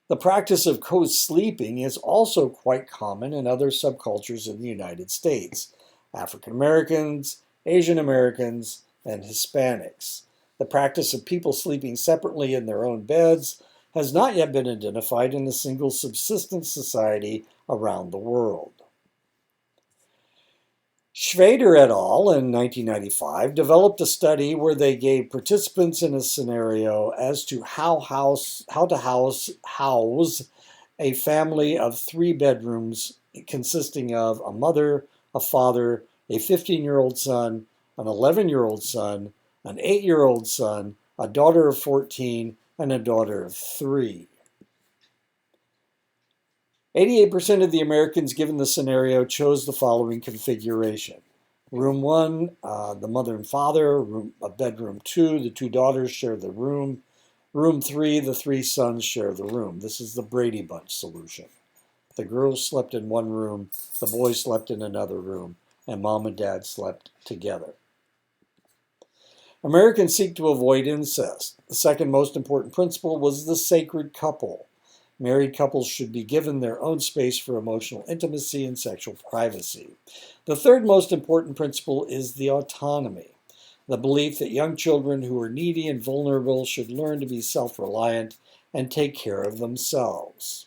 The practice of co-sleeping is also quite common in other subcultures in the United States: African Americans, Asian Americans, and Hispanics. The practice of people sleeping separately in their own beds has not yet been identified in a single subsistence society around the world. Schrader et al. In 1995 developed a study where they gave participants in a scenario as to how to house a family of 3 bedrooms consisting of a mother, a father, a 15-year-old son, an 11-year-old son, an 8-year-old son, a daughter of 14, and a daughter of 3. 88% of the Americans given the scenario chose the following configuration. Room 1, the mother and father. Bedroom 2, the 2 daughters share the room. Room 3, the 3 sons share the room. This is the Brady Bunch solution. The girls slept in one room, the boys slept in another room, and mom and dad slept together. Americans seek to avoid incest. The second most important principle was the sacred couple. Married couples should be given their own space for emotional intimacy and sexual privacy. The third most important principle is the autonomy, the belief that young children who are needy and vulnerable should learn to be self-reliant and take care of themselves.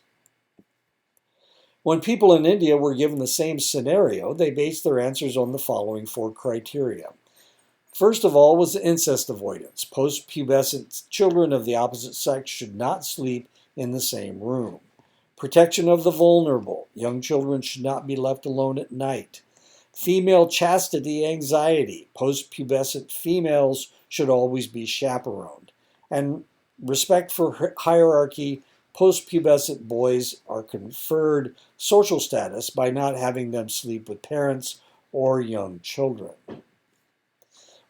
When people in India were given the same scenario, they based their answers on the following 4 criteria. First of all was incest avoidance. Post-pubescent children of the opposite sex should not sleep in the same room. Protection of the vulnerable. Young children should not be left alone at night. Female chastity anxiety. Post-pubescent females should always be chaperoned. And respect for hierarchy. Post-pubescent boys are conferred social status by not having them sleep with parents or young children.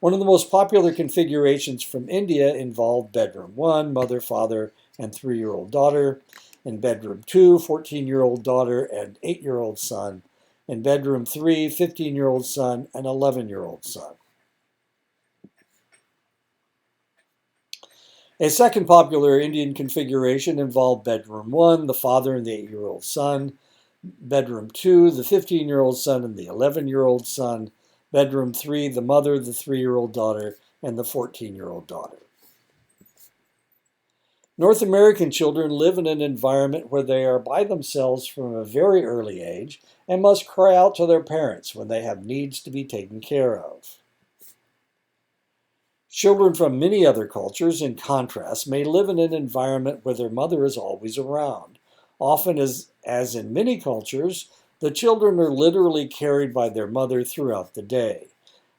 One of the most popular configurations from India involved bedroom 1, mother, father, and 3-year-old daughter. In bedroom 2, 14-year-old daughter and 8-year-old son. In bedroom 3, 15-year-old son and 11-year-old son. A second popular Indian configuration involved bedroom 1, the father and the 8-year-old son. Bedroom 2, the 15-year-old son and the 11-year-old son. Bedroom 3, the mother, the 3-year-old daughter, and the 14-year-old daughter. North American children live in an environment where they are by themselves from a very early age and must cry out to their parents when they have needs to be taken care of. Children from many other cultures, in contrast, may live in an environment where their mother is always around. Often, as in many cultures, the children are literally carried by their mother throughout the day.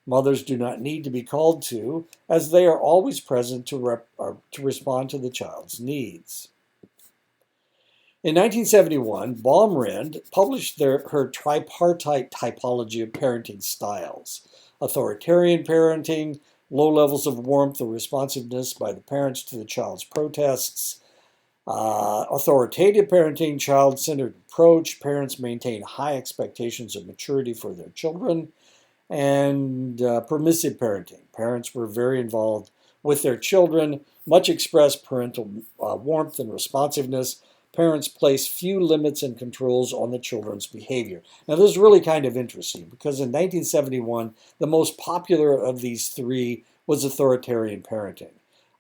Mothers do not need to be called to, as they are always present to respond to the child's needs. In 1971, Baumrind published her tripartite typology of parenting styles: authoritarian parenting, low levels of warmth or responsiveness by the parents to the child's protests, authoritative parenting, child-centered approach, parents maintain high expectations of maturity for their children, and permissive parenting. Parents were very involved with their children, much expressed parental warmth and responsiveness. Parents place few limits and controls on the children's behavior. Now, this is really kind of interesting because in 1971, the most popular of these three was authoritarian parenting.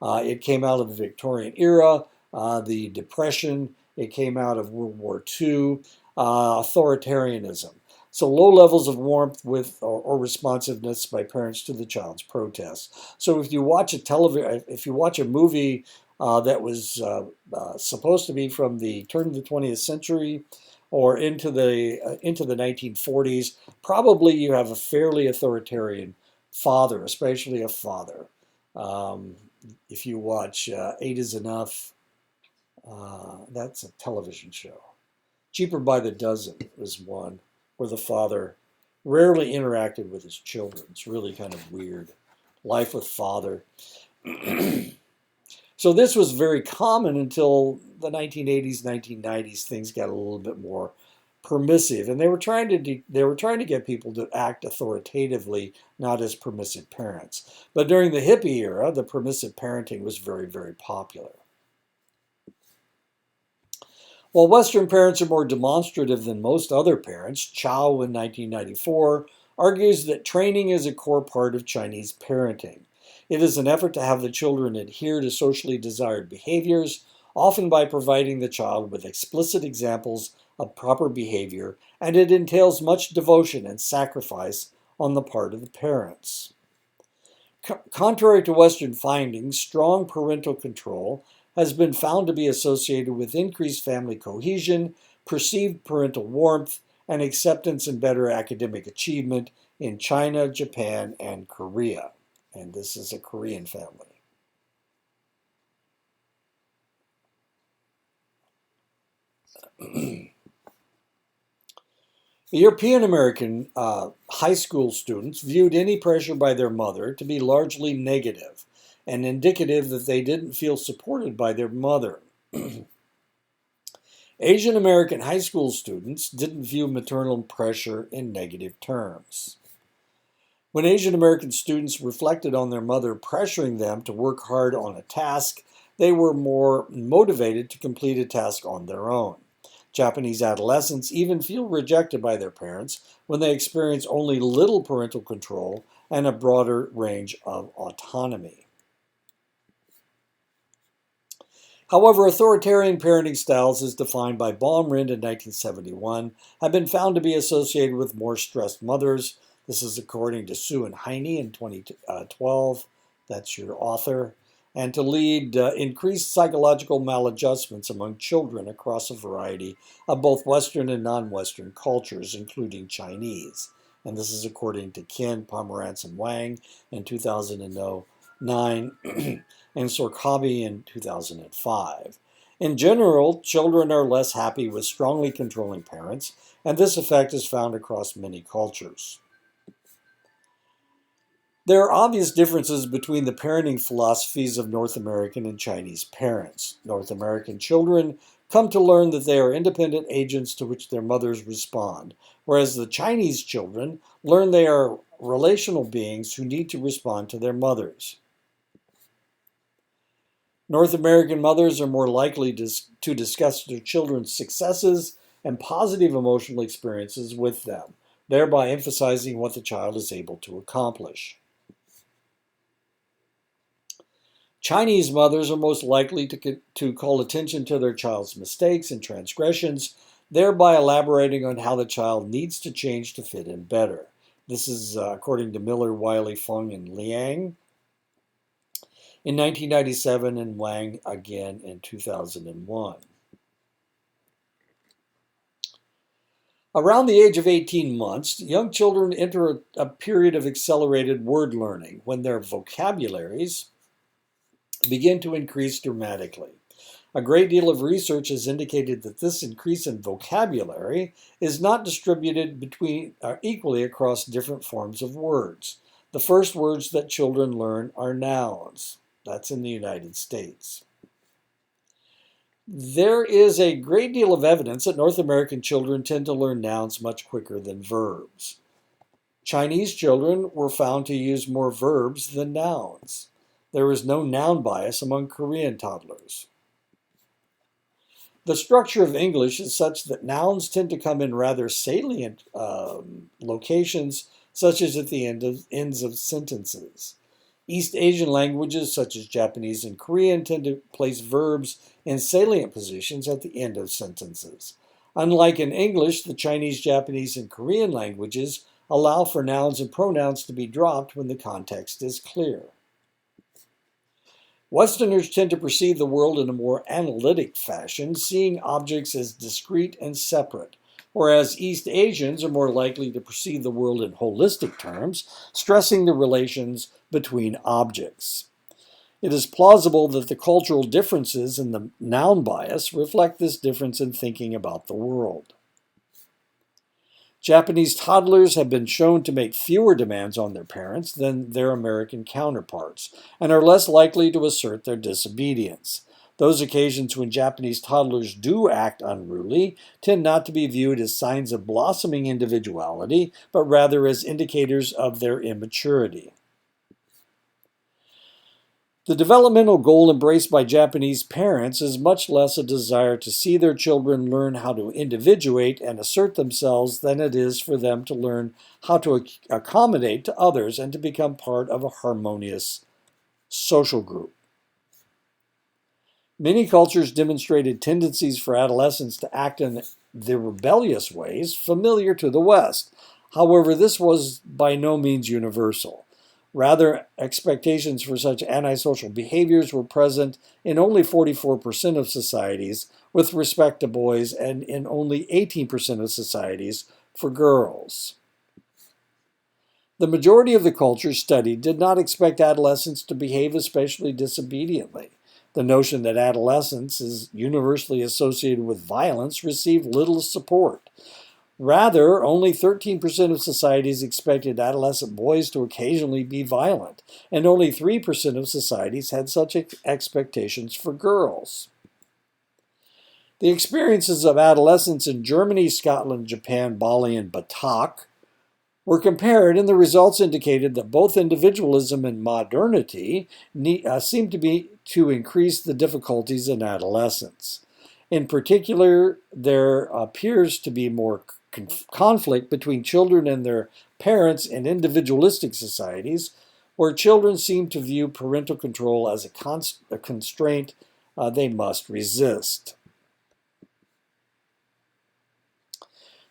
It came out of the Victorian era, the Depression. It came out of World War II, authoritarianism. So low levels of warmth or responsiveness by parents to the child's protests. So if you watch a movie that was supposed to be from the turn of the 20th century or into the 1940s, probably you have a fairly authoritarian father, especially a father. If you watch Eight is Enough, that's a television show. Cheaper by the Dozen was one where the father rarely interacted with his children. It's really kind of weird. Life with Father. So this was very common until the 1980s, 1990s. Things got a little bit more permissive, and they were trying to get people to act authoritatively, not as permissive parents. But during the hippie era, the permissive parenting was very, very popular. While Western parents are more demonstrative than most other parents, Chow in 1994 argues that training is a core part of Chinese parenting. It is an effort to have the children adhere to socially desired behaviors, often by providing the child with explicit examples of proper behavior, and it entails much devotion and sacrifice on the part of the parents. Contrary to Western findings, strong parental control has been found to be associated with increased family cohesion, perceived parental warmth, and acceptance and better academic achievement in China, Japan, and Korea. And this is a Korean family. European American high school students viewed any pressure by their mother to be largely negative and indicative that they didn't feel supported by their mother. Asian American high school students didn't view maternal pressure in negative terms. When Asian American students reflected on their mother pressuring them to work hard on a task, they were more motivated to complete a task on their own. Japanese adolescents even feel rejected by their parents when they experience only little parental control and a broader range of autonomy. However, authoritarian parenting styles, as defined by Baumrind in 1971, have been found to be associated with more stressed mothers. This is according to Sue and Heine in 2012. That's your author. and to lead increased psychological maladjustments among children across a variety of both Western and non-Western cultures, including Chinese. And this is according to Kin, Pomerantz, and Wang in 2009 and Sorkabi in 2005. In general, children are less happy with strongly controlling parents, and this effect is found across many cultures. There are obvious differences between the parenting philosophies of North American and Chinese parents. North American children come to learn that they are independent agents to which their mothers respond, whereas the Chinese children learn they are relational beings who need to respond to their mothers. North American mothers are more likely to discuss their children's successes and positive emotional experiences with them, thereby emphasizing what the child is able to accomplish. Chinese mothers are most likely to call attention to their child's mistakes and transgressions, thereby elaborating on how the child needs to change to fit in better. This is according to Miller, Wiley, Fung, and Liang in 1997 and Wang again in 2001. Around the age of 18 months, young children enter a period of accelerated word learning when their vocabularies begin to increase dramatically. A great deal of research has indicated that this increase in vocabulary is not distributed equally across different forms of words. The first words that children learn are nouns. That's in the United States. There is a great deal of evidence that North American children tend to learn nouns much quicker than verbs. Chinese children were found to use more verbs than nouns. There is no noun bias among Korean toddlers. The structure of English is such that nouns tend to come in rather salient locations, such as at the ends of sentences. East Asian languages, such as Japanese and Korean, tend to place verbs in salient positions at the end of sentences. Unlike in English, the Chinese, Japanese, and Korean languages allow for nouns and pronouns to be dropped when the context is clear. Westerners tend to perceive the world in a more analytic fashion, seeing objects as discrete and separate, whereas East Asians are more likely to perceive the world in holistic terms, stressing the relations between objects. It is plausible that the cultural differences in the noun bias reflect this difference in thinking about the world. Japanese toddlers have been shown to make fewer demands on their parents than their American counterparts, and are less likely to assert their disobedience. Those occasions when Japanese toddlers do act unruly tend not to be viewed as signs of blossoming individuality, but rather as indicators of their immaturity. The developmental goal embraced by Japanese parents is much less a desire to see their children learn how to individuate and assert themselves than it is for them to learn how to accommodate to others and to become part of a harmonious social group. Many cultures demonstrated tendencies for adolescents to act in the rebellious ways familiar to the West. However, this was by no means universal. Rather, expectations for such antisocial behaviors were present in only 44% of societies with respect to boys and in only 18% of societies for girls. The majority of the cultures studied did not expect adolescents to behave especially disobediently. The notion that adolescence is universally associated with violence received little support. Rather, only 13% of societies expected adolescent boys to occasionally be violent, and only 3% of societies had such expectations for girls. The experiences of adolescents in Germany, Scotland, Japan, Bali, and Batak were compared, and the results indicated that both individualism and modernity seemed to increase the difficulties in adolescence. In particular, there appears to be more conflict between children and their parents in individualistic societies, where children seem to view parental control as a constraint they must resist.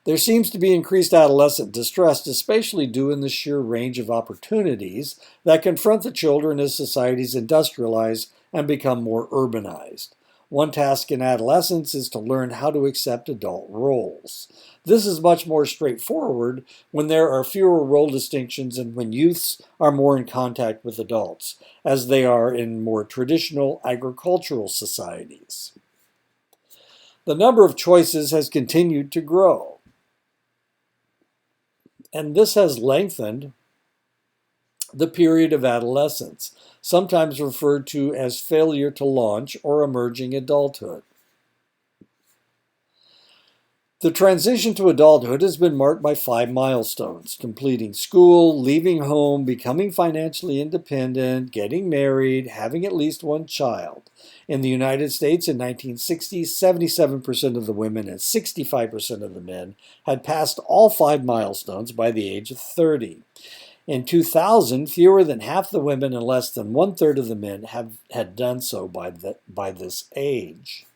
There seems to be increased adolescent distress, especially due in the sheer range of opportunities that confront the children as societies industrialize and become more urbanized. One task in adolescence is to learn how to accept adult roles. This is much more straightforward when there are fewer role distinctions and when youths are more in contact with adults, as they are in more traditional agricultural societies. The number of choices has continued to grow, and this has lengthened the period of adolescence, sometimes referred to as failure to launch or emerging adulthood. The transition to adulthood has been marked by 5 milestones: completing school, leaving home, becoming financially independent, getting married, having at least one child. In the United States in 1960, 77% of the women and 65% of the men had passed all 5 milestones by the age of 30. In 2000, fewer than half the women and less than one-third of the men had done so by this age.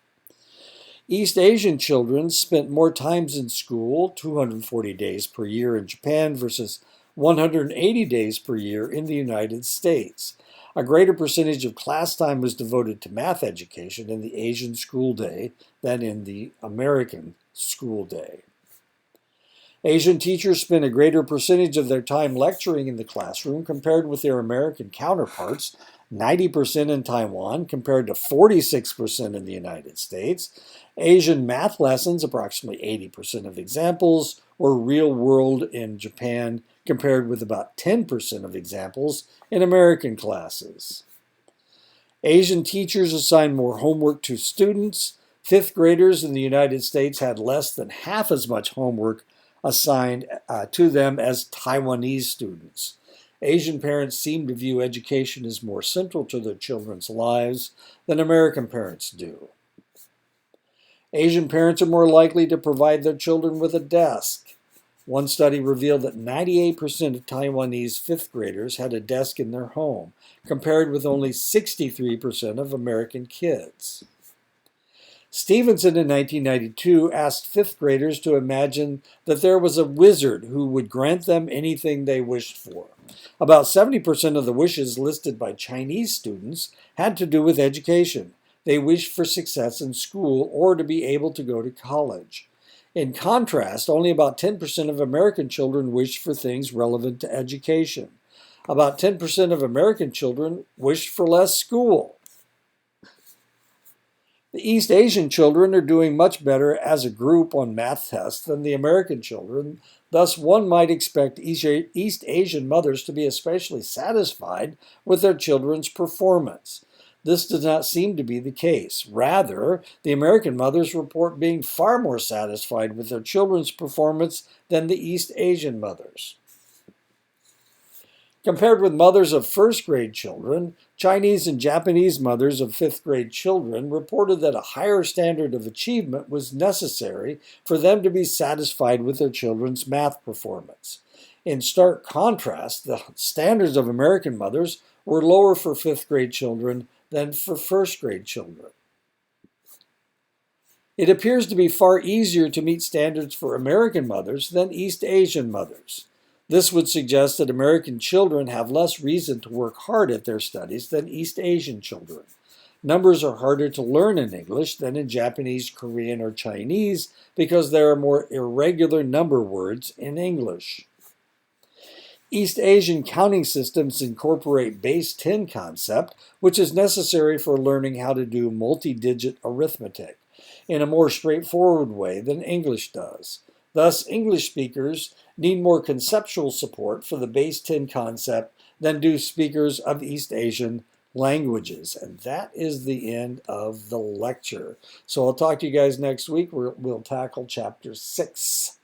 East Asian children spent more times in school, 240 days per year in Japan versus 180 days per year in the United States. A greater percentage of class time was devoted to math education in the Asian school day than in the American school day. Asian teachers spend a greater percentage of their time lecturing in the classroom compared with their American counterparts, 90% in Taiwan compared to 46% in the United States. Asian math lessons, approximately 80% of examples, were real world in Japan compared with about 10% of examples in American classes. Asian teachers assigned more homework to students. 5th graders in the United States had less than half as much homework assigned to them as Taiwanese students. Asian parents seem to view education as more central to their children's lives than American parents do. Asian parents are more likely to provide their children with a desk. One study revealed that 98% of Taiwanese 5th graders had a desk in their home, compared with only 63% of American kids. Stevenson in 1992 asked 5th graders to imagine that there was a wizard who would grant them anything they wished for. About 70% of the wishes listed by Chinese students had to do with education. They wished for success in school or to be able to go to college. In contrast, only about 10% of American children wished for things relevant to education. About 10% of American children wished for less school. The East Asian children are doing much better as a group on math tests than the American children. Thus, one might expect East Asian mothers to be especially satisfied with their children's performance. This does not seem to be the case. Rather, the American mothers report being far more satisfied with their children's performance than the East Asian mothers. Compared with mothers of 1st grade children, Chinese and Japanese mothers of 5th grade children reported that a higher standard of achievement was necessary for them to be satisfied with their children's math performance. In stark contrast, the standards of American mothers were lower for 5th grade children than for 1st grade children. It appears to be far easier to meet standards for American mothers than East Asian mothers. This would suggest that American children have less reason to work hard at their studies than East Asian children. Numbers are harder to learn in English than in Japanese, Korean, or Chinese because there are more irregular number words in English. East Asian counting systems incorporate base 10 concept, which is necessary for learning how to do multi-digit arithmetic in a more straightforward way than English does. Thus, English speakers need more conceptual support for the base 10 concept than do speakers of East Asian languages. And that is the end of the lecture. So I'll talk to you guys next week where we'll tackle chapter 6.